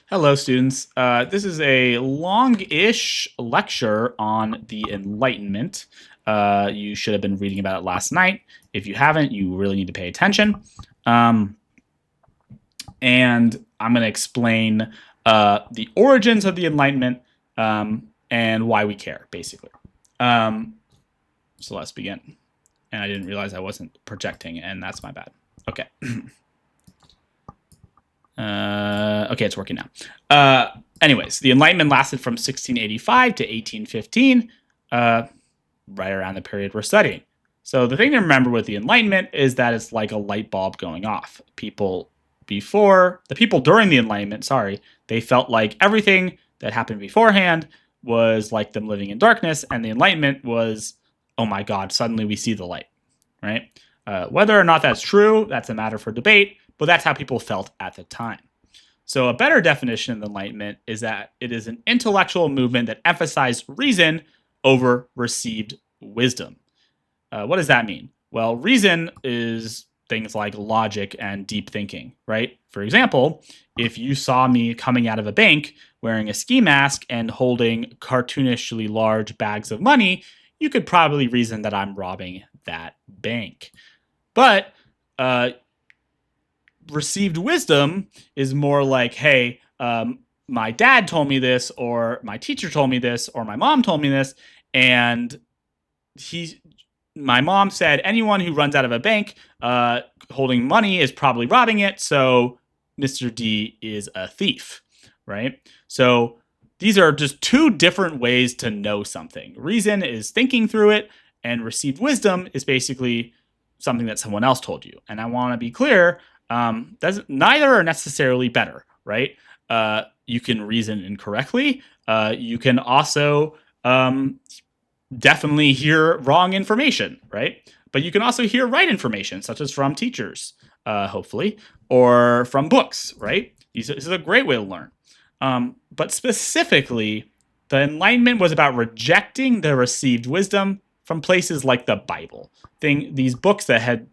Hello, students. This is a long-ish lecture on the Enlightenment. You should have been reading about it last night. If you haven't, you really need to pay attention. Um, and I'm going to explain the origins of the Enlightenment and why we care, basically. So let's begin. And I didn't realize I wasn't projecting, and that's my bad. Okay. Okay, it's working now. Anyways, the Enlightenment lasted from 1685 to 1815, right around the period we're studying. So the thing to remember with the Enlightenment is that it's like a light bulb going off. The people during the Enlightenment, they felt like everything that happened beforehand was like them living in darkness, and the Enlightenment was, oh my God, suddenly we see the light, right? Whether or not that's true, that's a matter for debate, but that's how people felt at the time. So a better definition of the Enlightenment is that it is an intellectual movement that emphasized reason over received wisdom. What does that mean? Well, reason is things like logic and deep thinking, right? For example, if you saw me coming out of a bank wearing a ski mask and holding cartoonishly large bags of money, you could probably reason that I'm robbing that bank. But received wisdom is more like, hey, my dad told me this, or my teacher told me this, or my mom told me this, and my mom said anyone who runs out of a bank holding money is probably robbing it, so Mr. D is a thief, right? So these are just two different ways to know something. Reason is thinking through it, and received wisdom is basically something that someone else told you. And I want to be clear, neither are necessarily better, right? You can reason incorrectly. You can also definitely hear wrong information, right? But you can also hear right information, such as from teachers, hopefully, or from books, right? This is a great way to learn. But specifically, the Enlightenment was about rejecting the received wisdom from places like the Bible. These books that had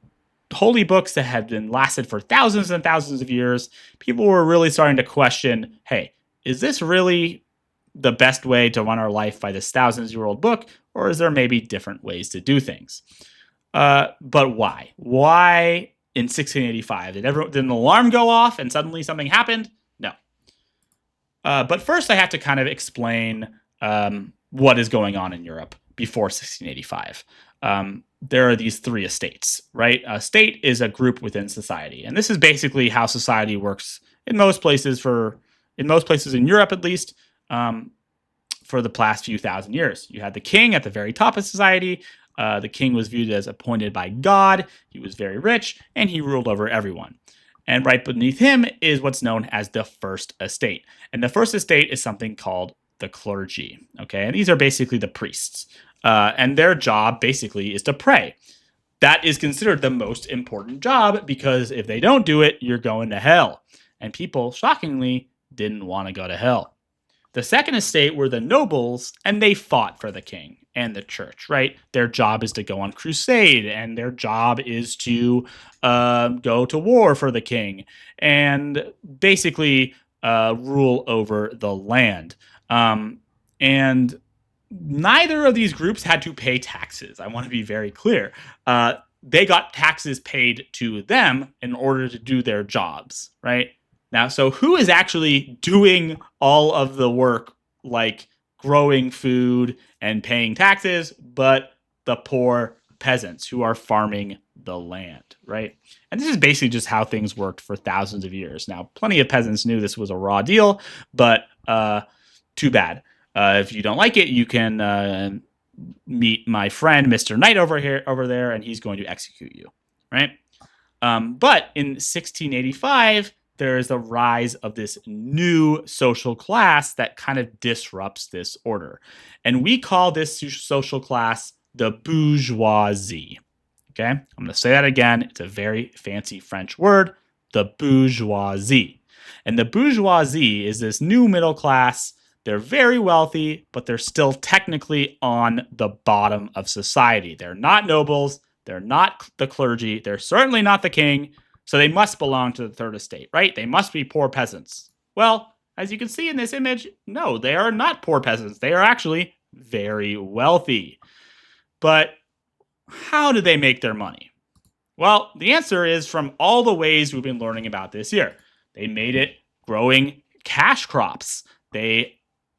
holy books that had been lasted for thousands and thousands of years, people were really starting to question, hey, is this really the best way to run our life by this thousands-year-old book, or is there maybe different ways to do things? But why? Why in 1685? Did an alarm go off and suddenly something happened? No. But first I have to kind of explain what is going on in Europe before 1685. There are these three estates, right? A state is a group within society, and this is basically how society works in most places in Europe, at least, for the past few thousand years. You had the king at the very top of society. The king was viewed as appointed by God. He was very rich, and he ruled over everyone. And right beneath him is what's known as the first estate. And the first estate is something called the clergy, okay? And these are basically the priests. And their job basically is to pray. That is considered the most important job because if they don't do it, you're going to hell. And people, shockingly, didn't want to go to hell. The second estate were the nobles, and they fought for the king and the church, right? Their job is to go on crusade, and their job is to go to war for the king and basically rule over the land. And neither of these groups had to pay taxes. I want to be very clear. They got taxes paid to them in order to do their jobs, right? Now, so who is actually doing all of the work, like growing food and paying taxes, but the poor peasants who are farming the land, right? And this is basically just how things worked for thousands of years. Now, plenty of peasants knew this was a raw deal, but too bad. If you don't like it, you can meet my friend, Mr. Knight, over there, and he's going to execute you, right? But in 1685, there is a rise of this new social class that kind of disrupts this order. And we call this social class the bourgeoisie. Okay, I'm going to say that again. It's a very fancy French word, the bourgeoisie. And the bourgeoisie is this new middle class. They're very wealthy, but they're still technically on the bottom of society. They're not nobles. They're not the clergy. They're certainly not the king. So they must belong to the third estate, right? They must be poor peasants. Well, as you can see in this image, no, they are not poor peasants. They are actually very wealthy. But how do they make their money? Well, the answer is from all the ways we've been learning about this year. They made it growing cash crops,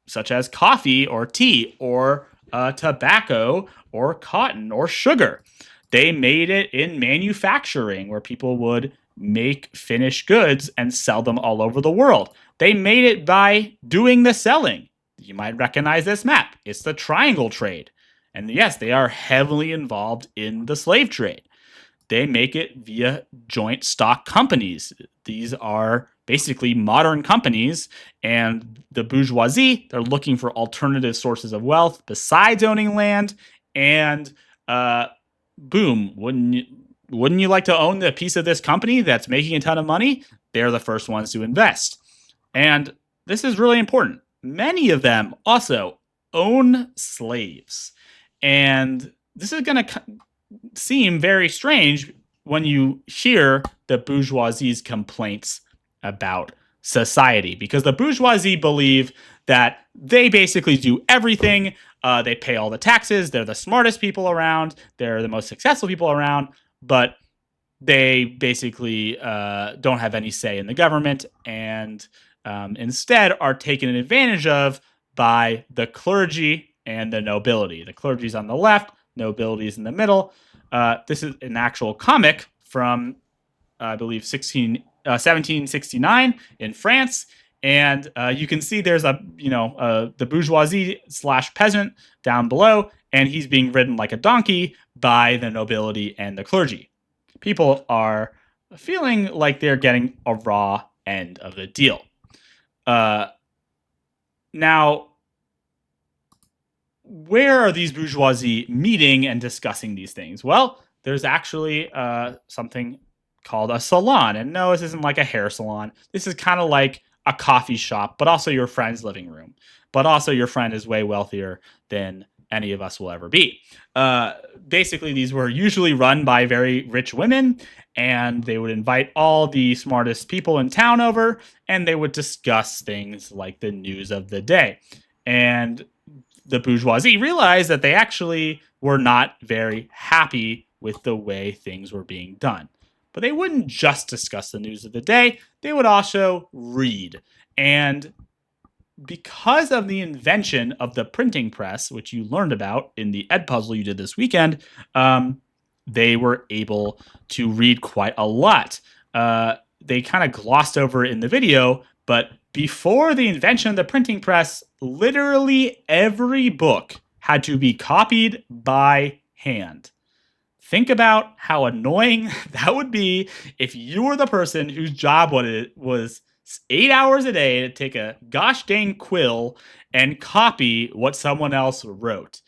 such as coffee or tea or tobacco or cotton or sugar. They made it in manufacturing, where people would make finished goods and sell them all over the world. They made it by doing the selling. You might recognize this map. It's the triangle trade. And yes, they are heavily involved in the slave trade. They make it via joint stock companies. These are basically modern companies, and the bourgeoisie, they're looking for alternative sources of wealth besides owning land. And boom, wouldn't you like to own a piece of this company that's making a ton of money? They're the first ones to invest. And this is really important. Many of them also own slaves. And this is going to seem very strange when you hear the bourgeoisie's complaints about society, because the bourgeoisie believe that they basically do everything. They pay all the taxes. They're the smartest people around. They're the most successful people around, but they basically don't have any say in the government, and instead are taken advantage of by the clergy and the nobility. The clergy's on the left, nobility's in the middle. This is an actual comic from, I believe, 1769 in France. And you can see there's the bourgeoisie / peasant down below, and he's being ridden like a donkey by the nobility and the clergy. People are feeling like they're getting a raw end of the deal. Now, where are these bourgeoisie meeting and discussing these things? Well, there's actually something called a salon. And no, this isn't like a hair salon. This is kind of like a coffee shop, but also your friend's living room. But also your friend is way wealthier than any of us will ever be. Basically, these were usually run by very rich women, and they would invite all the smartest people in town over, and they would discuss things like the news of the day. And the bourgeoisie realized that they actually were not very happy with the way things were being done. But they wouldn't just discuss the news of the day, they would also read. And because of the invention of the printing press, which you learned about in the Edpuzzle you did this weekend, they were able to read quite a lot. They kind of glossed over it in the video, but before the invention of the printing press, literally every book had to be copied by hand. Think about how annoying that would be if you were the person whose job was 8 hours a day to take a gosh dang quill and copy what someone else wrote.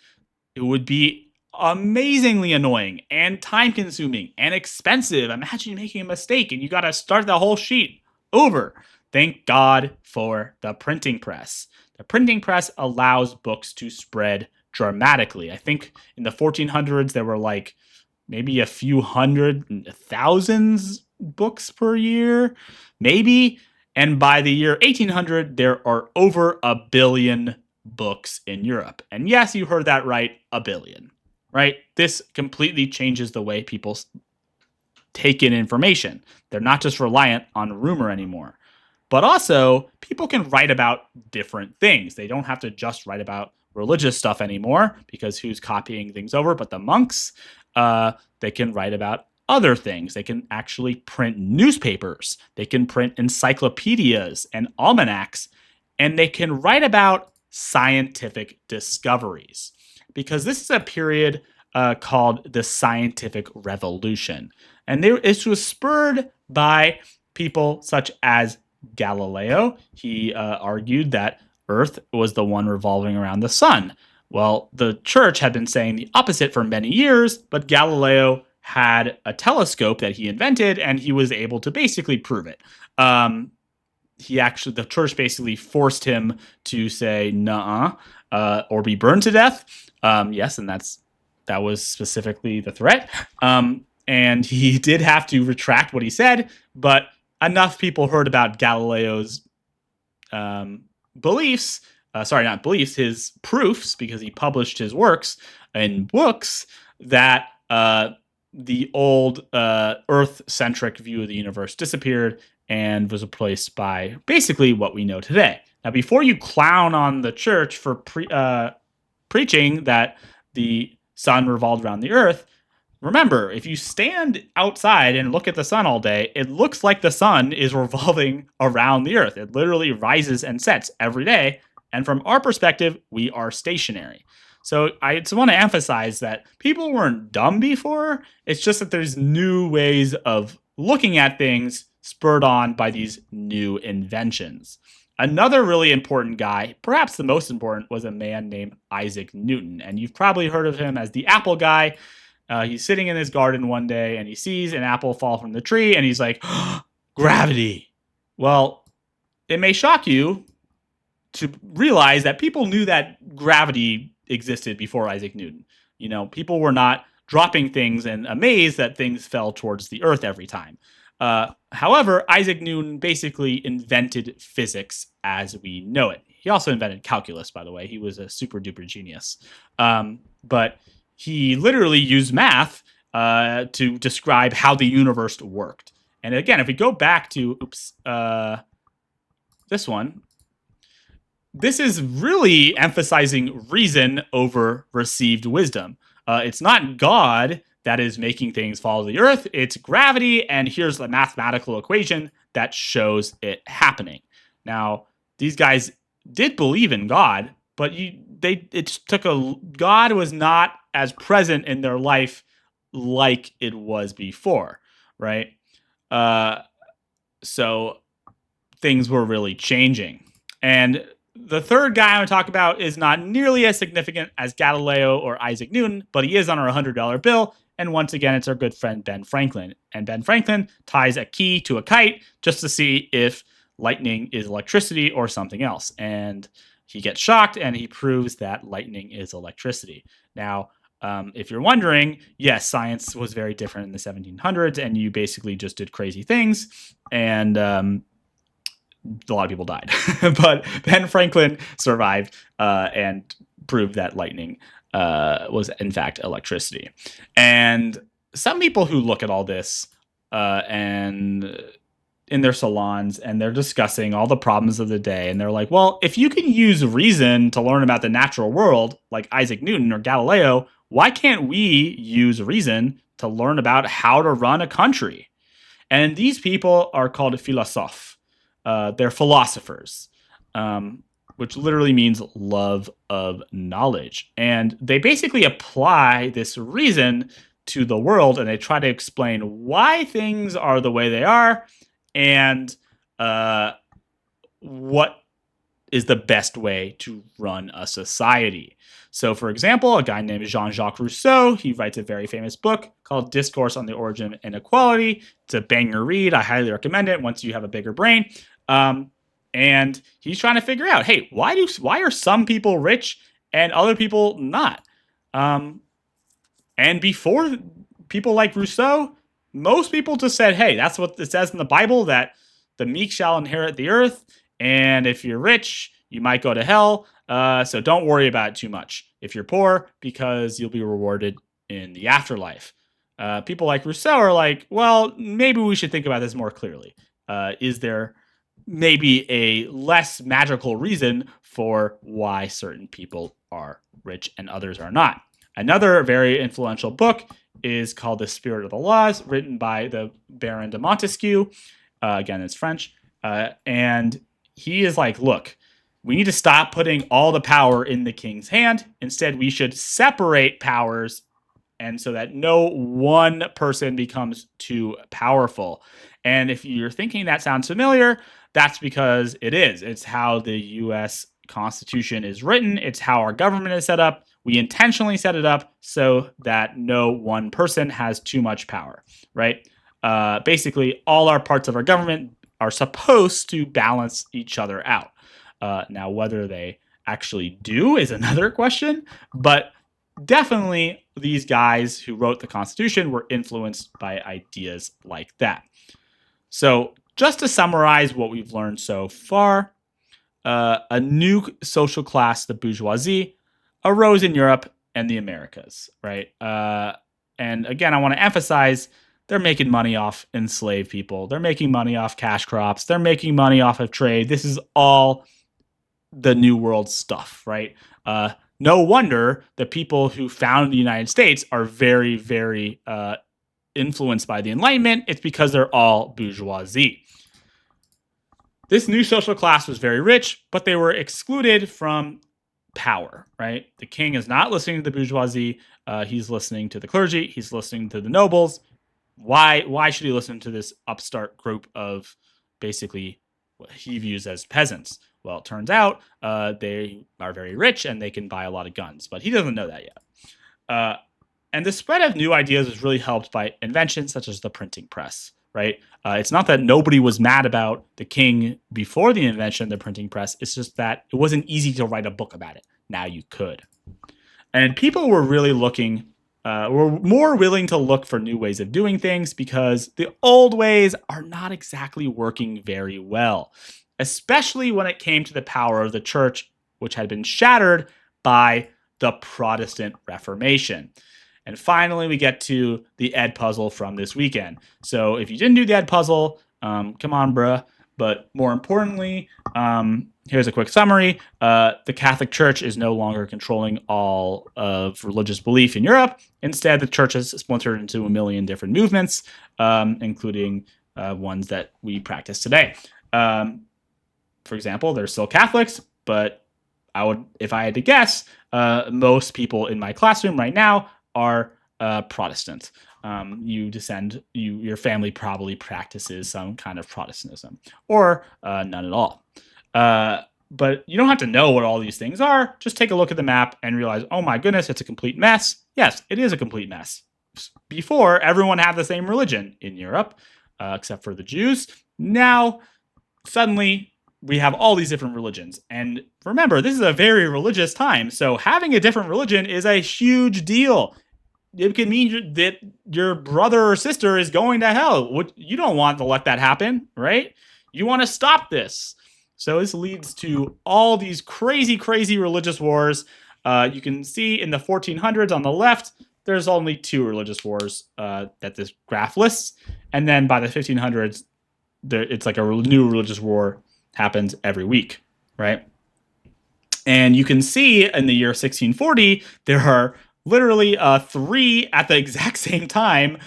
It would be amazingly annoying and time consuming and expensive. Imagine making a mistake and you got to start the whole sheet over. Thank God for the printing press. The printing press allows books to spread dramatically. I think in the 1400s, there were like maybe a few hundred, thousands books per year, maybe. And by the year 1800, there are over 1 billion books in Europe. And yes, you heard that right, 1 billion, right? This completely changes the way people take in information. They're not just reliant on rumor anymore. But also, people can write about different things. They don't have to just write about religious stuff anymore, because who's copying things over but the monks? They can write about other things. They can actually print newspapers. They can print encyclopedias and almanacs. And they can write about scientific discoveries. Because this is a period called the Scientific Revolution. And this was spurred by people such as Galileo. He argued that Earth was the one revolving around the sun. Well, the church had been saying the opposite for many years, but Galileo had a telescope that he invented, and he was able to basically prove it. The church basically forced him to say nuh-uh, or be burned to death. Yes, and that was specifically the threat. And he did have to retract what he said, but enough people heard about Galileo's beliefs, not beliefs, his proofs, because he published his works in books, that the old Earth-centric view of the universe disappeared and was replaced by basically what we know today. Now, before you clown on the church for preaching that the sun revolved around the Earth, remember, if you stand outside and look at the sun all day, it looks like the sun is revolving around the Earth. It literally rises and sets every day. And from our perspective, we are stationary. So I just want to emphasize that people weren't dumb before. It's just that there's new ways of looking at things spurred on by these new inventions. Another really important guy, perhaps the most important, was a man named Isaac Newton. And you've probably heard of him as the apple guy. He's sitting in his garden one day and he sees an apple fall from the tree and he's like, gravity. Well, it may shock you to realize that people knew that gravity existed before Isaac Newton. You know, people were not dropping things and amazed that things fell towards the earth every time. However, Isaac Newton basically invented physics as we know it. He also invented calculus, by the way. He was a super duper genius. But he literally used math to describe how the universe worked. And again, if we go back to this one, this is really emphasizing reason over received wisdom. It's not God that is making things fall to the earth. It's gravity, and here's the mathematical equation that shows it happening. Now, these guys did believe in God, but God was not as present in their life like it was before, right? So things were really changing. And the third guy I want to talk about is not nearly as significant as Galileo or Isaac Newton, but he is on our $100 bill. And once again, it's our good friend Ben Franklin. And Ben Franklin ties a key to a kite just to see if lightning is electricity or something else. And he gets shocked and he proves that lightning is electricity. Now, if you're wondering, yes, science was very different in the 1700s, and you basically just did crazy things. And a lot of people died. But Ben Franklin survived and proved that lightning was, in fact, electricity. And some people who look at all this and in their salons and they're discussing all the problems of the day, and they're like, well, if you can use reason to learn about the natural world, like Isaac Newton or Galileo, why can't we use reason to learn about how to run a country? And these people are called philosophes. They're philosophers, which literally means love of knowledge. And they basically apply this reason to the world, and they try to explain why things are the way they are and what is the best way to run a society. So, for example, a guy named Jean-Jacques Rousseau, he writes a very famous book called Discourse on the Origin of Inequality. It's a banger read. I highly recommend it once you have a bigger brain. And he's trying to figure out, hey, why are some people rich and other people not? And before people like Rousseau, most people just said, hey, that's what it says in the Bible, that the meek shall inherit the earth. And if you're rich, you might go to hell. So don't worry about it too much. If you're poor, because you'll be rewarded in the afterlife. People like Rousseau are like, well, maybe we should think about this more clearly. Is there maybe a less magical reason for why certain people are rich and others are not? Another very influential book is called The Spirit of the Laws, written by the Baron de Montesquieu. Again, it's French. And he is like, look, we need to stop putting all the power in the king's hand. Instead, we should separate powers, and so that no one person becomes too powerful. And if you're thinking that sounds familiar, that's because it is. It's how the U.S. Constitution is written. It's how our government is set up. We intentionally set it up so that no one person has too much power, right? Basically, all our parts of our government are supposed to balance each other out. Now, whether they actually do is another question, but definitely these guys who wrote the Constitution were influenced by ideas like that. So just to summarize what we've learned so far, a new social class, the bourgeoisie, arose in Europe and the Americas, right? And again, I want to emphasize they're making money off enslaved people. They're making money off cash crops. They're making money off of trade. This is all the New World stuff, right? No wonder the people who founded the United States are very, very influenced by the Enlightenment. It's because they're all bourgeoisie. This new social class was very rich, but they were excluded from power, right? The king is not listening to the bourgeoisie. He's listening to the clergy. He's listening to the nobles. Why should he listen to this upstart group of basically what he views as peasants? Well, it turns out they are very rich and they can buy a lot of guns, but he doesn't know that yet. And the spread of new ideas was really helped by inventions such as the printing press, right? It's not that nobody was mad about the king before the invention of the printing press. It's just that it wasn't easy to write a book about it. Now you could. And people were really were more willing to look for new ways of doing things because the old ways are not exactly working very well, especially when it came to the power of the church, which had been shattered by the Protestant Reformation. And finally, we get to the Ed puzzle from this weekend. So if you didn't do the Ed puzzle, come on, bruh. But more importantly, here's a quick summary. The Catholic Church is no longer controlling all of religious belief in Europe. Instead, the church has splintered into a million different movements, including ones that we practice today. For example, there's still Catholics, but if I had to guess, most people in my classroom right now are Protestant. Your family probably practices some kind of Protestantism, or none at all. But you don't have to know what all these things are. Just take a look at the map and realize, oh my goodness, it's a complete mess. Yes, it is a complete mess. Before, everyone had the same religion in Europe, except for the Jews. Now, suddenly, we have all these different religions. And remember, this is a very religious time. So having a different religion is a huge deal. It can mean that your brother or sister is going to hell. You don't want to let that happen, right? You want to stop this. So this leads to all these crazy, crazy religious wars. You can see in the 1400s on the left, there's only 2 religious wars that this graph lists. And then by the 1500s, it's like a new religious war happens every week, right? And you can see in the year 1640, there are literally 3 at the exact same time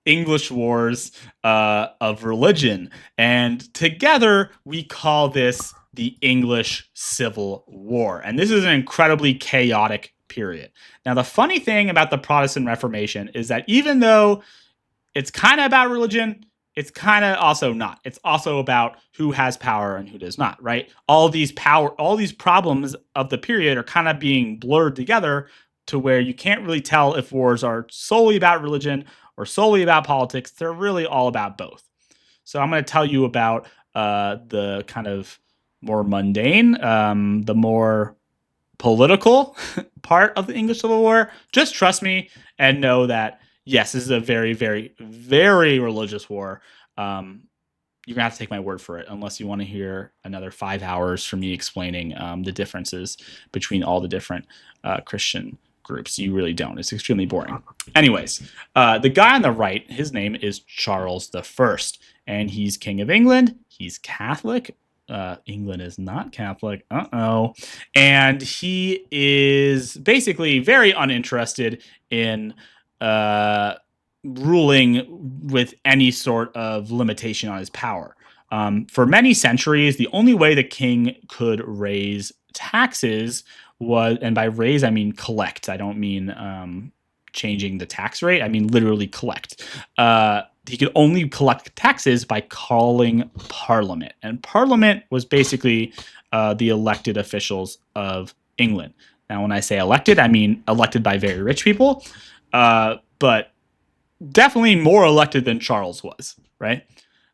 English wars of religion. And together we call this the English Civil War. And this is an incredibly chaotic period. Now, the funny thing about the Protestant Reformation is that even though it's kind of about religion, it's kind of also not. It's also about who has power and who does not, right? All these problems of the period are kind of being blurred together to where you can't really tell if wars are solely about religion or solely about politics. They're really all about both. So I'm going to tell you about the kind of more mundane, the more political part of the English Civil War. Just trust me and know that, yes, this is a very, very, very religious war. You're going to have to take my word for it unless you want to hear another 5 hours from me explaining the differences between all the different Christian groups. You really don't. It's extremely boring. Anyways, the guy on the right, his name is Charles I, and he's King of England. He's Catholic. England is not Catholic. And he is basically very uninterested in ruling with any sort of limitation on his power. For many centuries, the only way the king could raise taxes was, and by raise, I mean collect. I don't mean changing the tax rate. I mean literally collect. He could only collect taxes by calling Parliament. And Parliament was basically the elected officials of England. Now, when I say elected, I mean elected by very rich people, but definitely more elected than Charles was, right?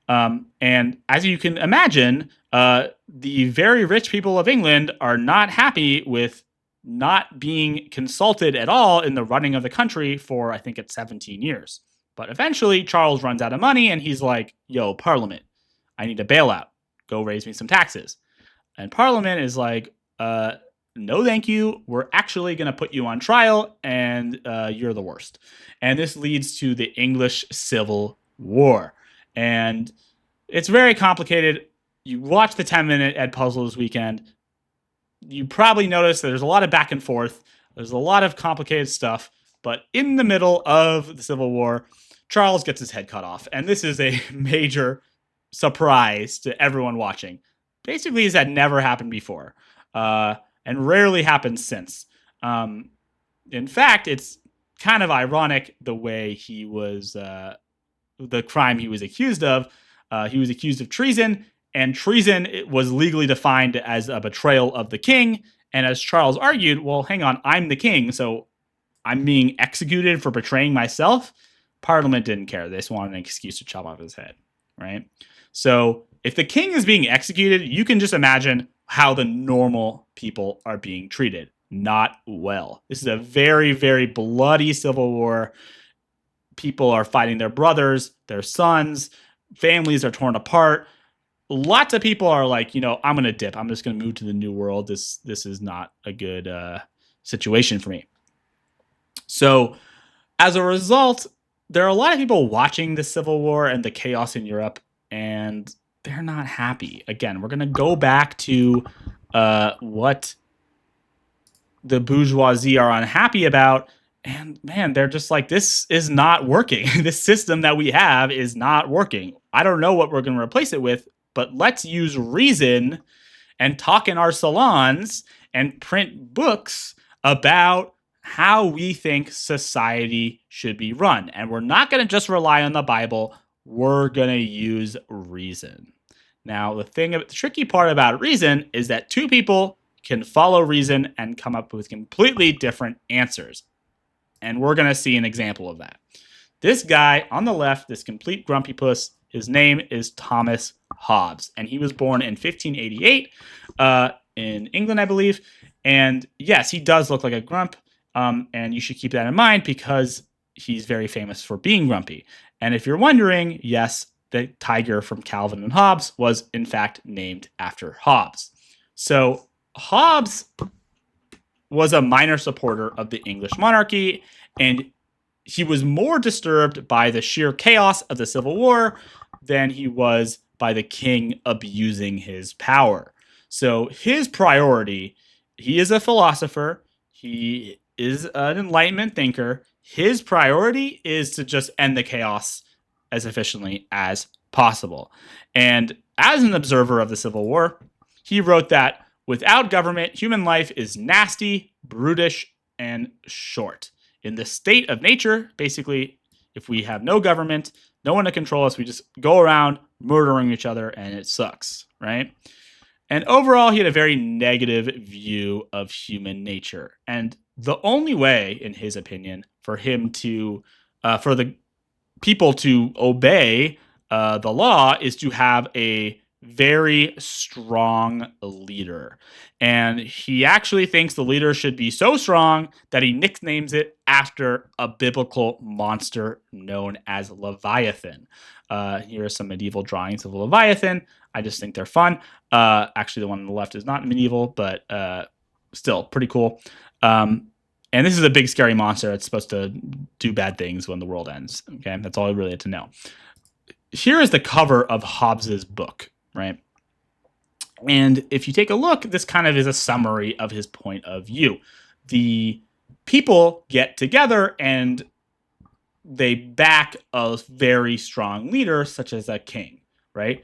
And as you can imagine, the very rich people of England are not happy with not being consulted at all in the running of the country for, I think it's 17 years. But eventually, Charles runs out of money, and he's like, yo, Parliament, I need a bailout. Go raise me some taxes. And Parliament is like, no, thank you. We're actually going to put you on trial, and you're the worst. And this leads to the English Civil War. And it's very complicated. You watch the 10-minute Ed Puzzle this weekend. You probably notice that there's a lot of back and forth. There's a lot of complicated stuff. But in the middle of the Civil War, Charles gets his head cut off. And this is a major surprise to everyone watching. Basically, this had never happened before, and rarely happened since. In fact, it's kind of ironic the way he was, the crime he was accused of. He was accused of treason, and treason was legally defined as a betrayal of the king. And as Charles argued, well, hang on, I'm the king, so I'm being executed for betraying myself. Parliament didn't care. They just wanted an excuse to chop off his head, right? So if the king is being executed, you can just imagine how the normal people are being treated. Not well. This is a very, very bloody civil war. People are fighting their brothers, their sons, families are torn apart. Lots of people are like, I'm going to dip. I'm just going to move to the New World. This is not a good situation for me. So as a result, there are a lot of people watching the Civil War and the chaos in Europe, and they're not happy. Again, we're going to go back to what the bourgeoisie are unhappy about. And man, they're just like, this is not working. This system that we have is not working. I don't know what we're going to replace it with, but let's use reason and talk in our salons and print books about how we think society should be run. And we're not going to just rely on the Bible. We're going to use reason. Now, the tricky part about reason is that two people can follow reason and come up with completely different answers. And we're going to see an example of that. This guy on the left, this complete grumpy puss, his name is Thomas Hobbes. And he was born in 1588 in England, I believe. And yes, he does look like a grump. And you should keep that in mind because he's very famous for being grumpy. And if you're wondering, yes, the tiger from Calvin and Hobbes was in fact named after Hobbes. So Hobbes was a minor supporter of the English monarchy, and he was more disturbed by the sheer chaos of the Civil War than he was by the king abusing his power. So his priority, he is a philosopher, he is an Enlightenment thinker. His priority is to just end the chaos as efficiently as possible. And as an observer of the Civil War, he wrote that without government, human life is nasty, brutish, and short. In the state of nature, basically, if we have no government, no one to control us, we just go around murdering each other, and it sucks, right? And overall, he had a very negative view of human nature. And the only way, in his opinion, for the people to obey the law is to have a very strong leader. And he actually thinks the leader should be so strong that he nicknames it after a biblical monster known as Leviathan. Here are some medieval drawings of Leviathan. I just think they're fun. Actually, the one on the left is not medieval, but still pretty cool. And this is a big, scary monster. It's supposed to do bad things when the world ends. Okay, that's all I really had to know. Here is the cover of Hobbes's book, right? And if you take a look, this kind of is a summary of his point of view. The people get together and they back a very strong leader, such as a king, right?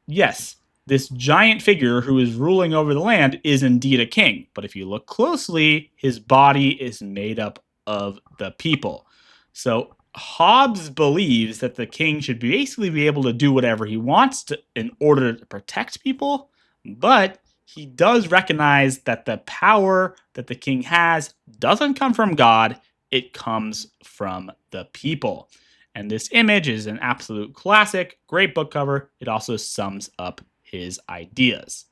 Yes, this giant figure who is ruling over the land is indeed a king. But if you look closely, his body is made up of the people. So Hobbes believes that the king should basically be able to do whatever he wants in order to protect people, but he does recognize that the power that the king has doesn't come from God, it comes from the people. And this image is an absolute classic, great book cover. It also sums up his ideas.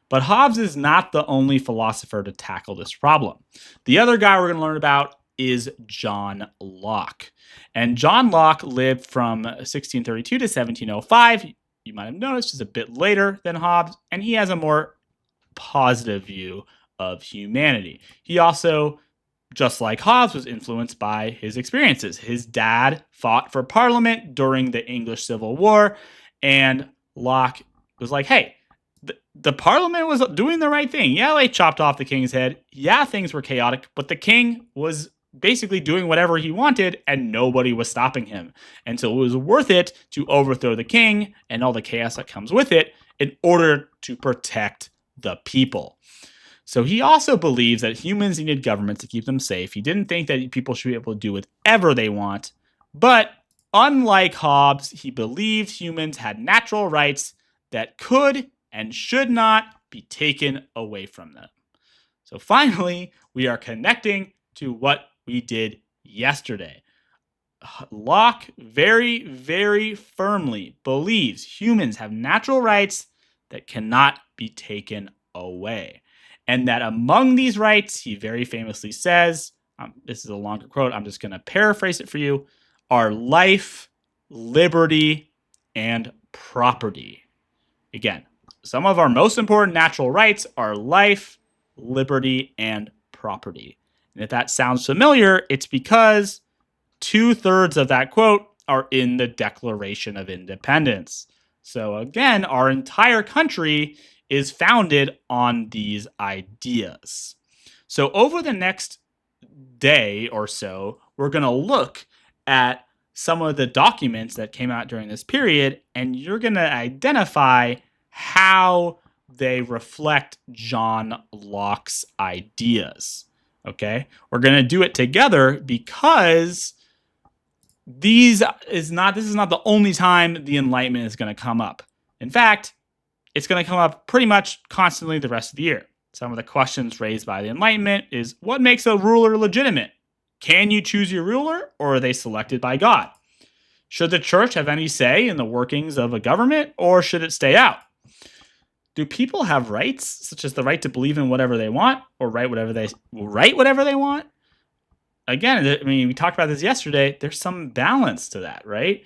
But Hobbes is not the only philosopher to tackle this problem. The other guy we're going to learn about is John Locke. And John Locke lived from 1632 to 1705. you might have noticed, is a bit later than Hobbes, and he has a more positive view of humanity. He also, just like Hobbes, was influenced by his experiences. His dad fought for Parliament during the English Civil War, and Locke was like, hey, the Parliament was doing the right thing. Yeah, they chopped off the king's head. Yeah, things were chaotic, but the king was basically doing whatever he wanted and nobody was stopping him. And so it was worth it to overthrow the king and all the chaos that comes with it in order to protect the people. So he also believes that humans needed government to keep them safe. He didn't think that people should be able to do whatever they want. But unlike Hobbes, he believed humans had natural rights that could and should not be taken away from them. So finally, we are connecting to what we did yesterday. Locke very, very firmly believes humans have natural rights that cannot be taken away. And that among these rights, he very famously says, this is a longer quote, I'm just going to paraphrase it for you, are life, liberty, and property. Again, some of our most important natural rights are life, liberty, and property. And if that sounds familiar, it's because 2/3 of that quote are in the Declaration of Independence. So again, our entire country is founded on these ideas. So over the next day or so, we're going to look at some of the documents that came out during this period, and you're going to identify how they reflect John Locke's ideas. Okay? We're going to do it together because this is not the only time the Enlightenment is going to come up. In fact, it's going to come up pretty much constantly the rest of the year. Some of the questions raised by the Enlightenment is, what makes a ruler legitimate? Can you choose your ruler, or are they selected by God? Should the church have any say in the workings of a government, or should it stay out? Do people have rights, such as the right to believe in whatever they want, or write whatever they want? Again, I mean, we talked about this yesterday. There's some balance to that, right?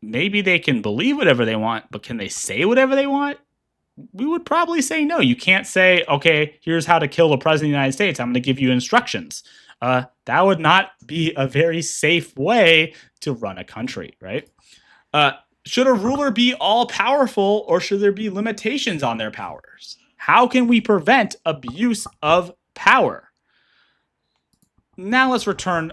Maybe they can believe whatever they want, but can they say whatever they want? We would probably say no. You can't say, okay, here's how to kill the president of the United States. I'm going to give you instructions. That would not be a very safe way to run a country, right? Should a ruler be all powerful, or should there be limitations on their powers? How can we prevent abuse of power? Now let's return.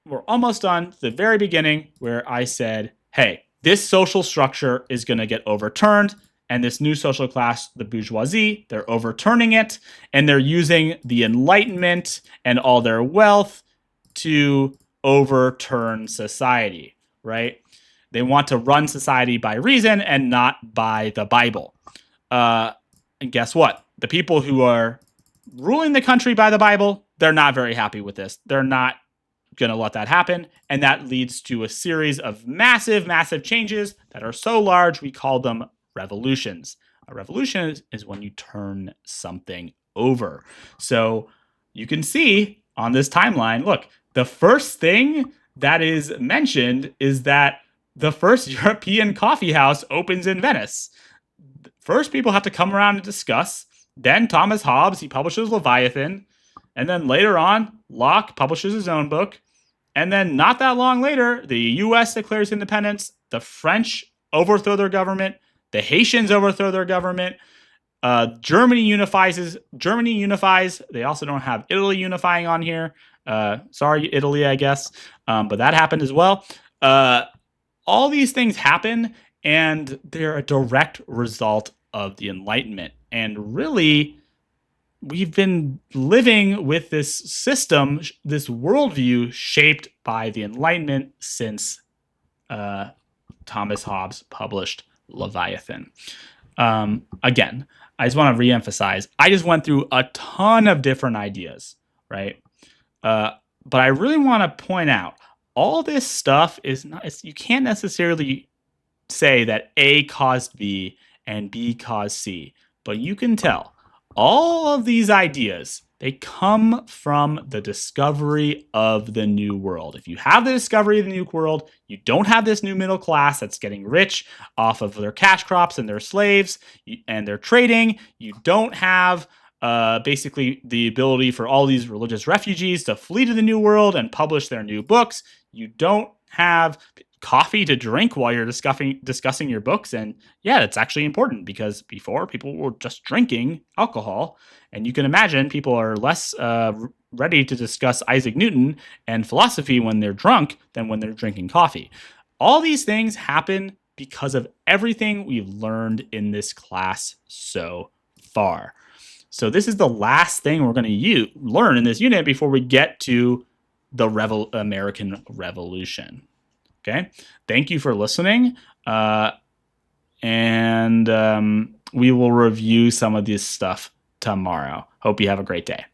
We're almost done to the very beginning where I said, hey, this social structure is going to get overturned. And this new social class, the bourgeoisie, they're overturning it. And they're using the Enlightenment and all their wealth to overturn society, right? They want to run society by reason and not by the Bible. And guess what? The people who are ruling the country by the Bible, they're not very happy with this. They're not going to let that happen. And that leads to a series of massive, massive changes that are so large, we call them revolutions. A revolution is when you turn something over. So you can see on this timeline, look, the first thing that is mentioned is that the first European coffee house opens in Venice. First, people have to come around and discuss. Then Thomas Hobbes, he publishes Leviathan. And then later on, Locke publishes his own book. And then not that long later, the U.S. declares independence. The French overthrow their government. The Haitians overthrow their government. Germany unifies. They also don't have Italy unifying on here. Sorry, Italy, I guess. But that happened as well. All these things happen, and they're a direct result of the Enlightenment. And really, we've been living with this system, this worldview shaped by the Enlightenment since Thomas Hobbes published Leviathan. Again, I just want to reemphasize, I just went through a ton of different ideas, right? But I really want to point out, all this stuff is not, you can't necessarily say that A caused B and B caused C, but you can tell all of these ideas, They come from the discovery of the new world. If you have the discovery of the new world, you don't have this new middle class that's getting rich off of their cash crops and their slaves and their trading. You don't have basically the ability for all these religious refugees to flee to the new world and publish their new books. You don't have coffee to drink while you're discussing your books. And yeah, it's actually important because before people were just drinking alcohol. And you can imagine people are less ready to discuss Isaac Newton and philosophy when they're drunk than when they're drinking coffee. All these things happen because of everything we've learned in this class so far. So this is the last thing we're going to learn in this unit before we get to the American Revolution. Okay, thank you for listening, and we will review some of this stuff tomorrow. Hope you have a great day.